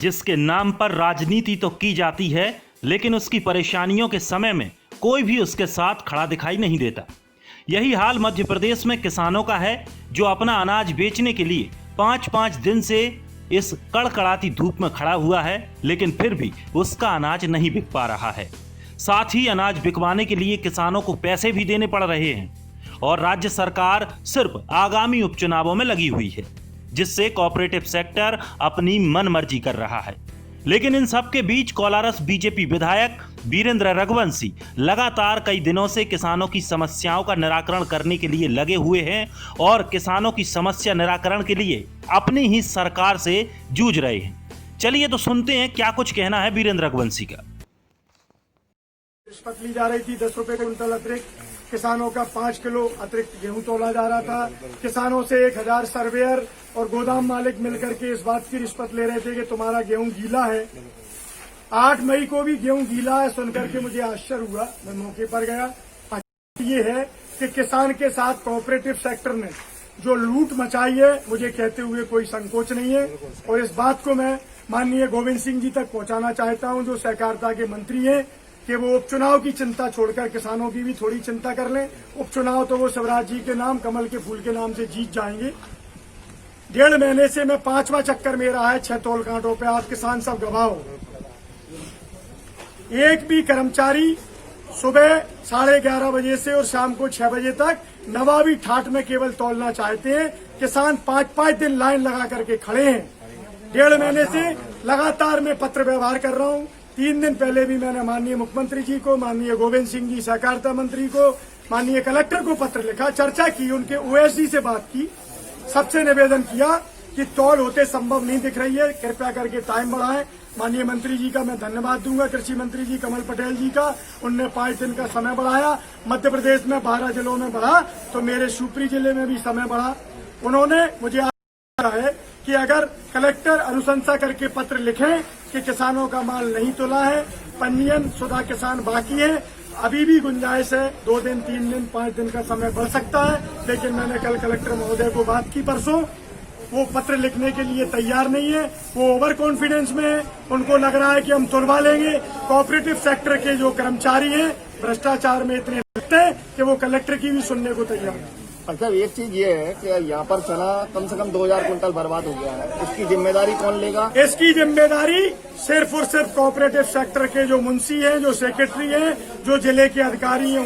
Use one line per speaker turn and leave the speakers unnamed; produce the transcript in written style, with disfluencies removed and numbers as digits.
जिसके नाम पर राजनीति तो की जाती है, लेकिन उसकी परेशानियों के समय में कोई भी उसके साथ खड़ा दिखाई नहीं देता। यही हाल मध्य प्रदेश में किसानों का है, जो अपना अनाज बेचने के लिए 5-5 दिन से इस कड़कड़ाती धूप में खड़ा हुआ है, लेकिन फिर भी उसका अनाज नहीं बिक पा रहा है। साथ ही अनाज बिकवाने के लिए किसानों को पैसे भी देने पड़ रहे हैं और राज्य सरकार सिर्फ आगामी उपचुनावों में लगी हुई है, जिससे कोऑपरेटिव सेक्टर अपनी मनमर्जी कर रहा है। लेकिन इन सब के बीच कोलारस बीजेपी विधायक वीरेंद्र रघुवंशी लगातार कई दिनों से किसानों की समस्याओं का निराकरण करने के लिए लगे हुए हैं और किसानों की समस्या निराकरण के लिए अपनी ही सरकार से जूझ रहे हैं। चलिए तो सुनते हैं क्या कुछ कहना है वीरेंद्र रघुवंशी का।
रिश्वत ली जा रही थी, 10 रुपए कुंटल अतिरिक्त, किसानों का 5 किलो अतिरिक्त गेहूं तोला जा रहा था। किसानों से 1000 सर्वेयर और गोदाम मालिक मिलकर के इस बात की रिश्वत ले रहे थे कि तुम्हारा गेहूं गीला है। 8 मई को भी गेहूं गीला है सुनकर के मुझे आश्चर्य हुआ, मैं मौके पर गया। ये है कि किसान के साथ कोऑपरेटिव सेक्टर ने जो लूट मचाई है, मुझे कहते हुए कोई संकोच नहीं है और इस बात को मैं माननीय गोविंद सिंह जी तक पहुंचाना चाहता हूं, जो सहकारिता के मंत्री हैं, कि वो उपचुनाव की चिंता छोड़कर किसानों की भी थोड़ी चिंता कर लें। उपचुनाव तो वो शिवराज जी के नाम, कमल के फूल के नाम से जीत जाएंगे। 1.5 महीने से मैं 5वां चक्कर मेरा है 6 तोल कांटों पे। आप किसान सब गवाह हो। एक भी कर्मचारी सुबह 11:30 बजे से और शाम को 6 बजे तक नवाबी ठाट में केवल तोलना चाहते हैं। किसान 5-5 दिन लाइन लगा करके खड़े हैं। 1.5 महीने से लगातार मैं पत्र व्यवहार कर रहा हूं। 3 दिन पहले भी मैंने माननीय मुख्यमंत्री जी को, माननीय गोविंद सिंह जी सहकारिता मंत्री को, माननीय कलेक्टर को पत्र लिखा, चर्चा की, उनके ओएसडी से बात की, सबसे निवेदन किया कि तौल होते संभव नहीं दिख रही है, कृपया करके टाइम बढ़ाएं। माननीय मंत्री जी का मैं धन्यवाद दूंगा, कृषि मंत्री जी कमल पटेल जी का, उनने 5 दिन का समय बढ़ाया। मध्य प्रदेश में 12 जिलों में बढ़ा तो मेरे शिवपुरी जिले में भी समय बढ़ा। उन्होंने मुझे है कि अगर कलेक्टर अनुशंसा करके पत्र लिखें कि किसानों का माल नहीं तुला है, पंजीयन शुदा किसान बाकी है, अभी भी गुंजाइश है, 2 दिन, 3 दिन, 5 दिन का समय बढ़ सकता है। लेकिन मैंने कल कलेक्टर महोदय को बात की परसों, वो पत्र लिखने के लिए तैयार नहीं है, वो ओवर कॉन्फिडेंस में है। उनको लग रहा है कि हम तुलवा लेंगे। कोऑपरेटिव सेक्टर के जो कर्मचारी हैं भ्रष्टाचार में इतने लगते हैं कि वो कलेक्टर की भी सुनने को तैयार है।
अच्छा, एक चीज ये है कि यहाँ पर चना कम से कम 2000 कुंटल बर्बाद हो गया है, इसकी जिम्मेदारी कौन लेगा?
इसकी जिम्मेदारी सिर्फ और सिर्फ कोऑपरेटिव सेक्टर के जो मुंशी हैं, जो सेक्रेटरी हैं, जो जिले के अधिकारी हैं,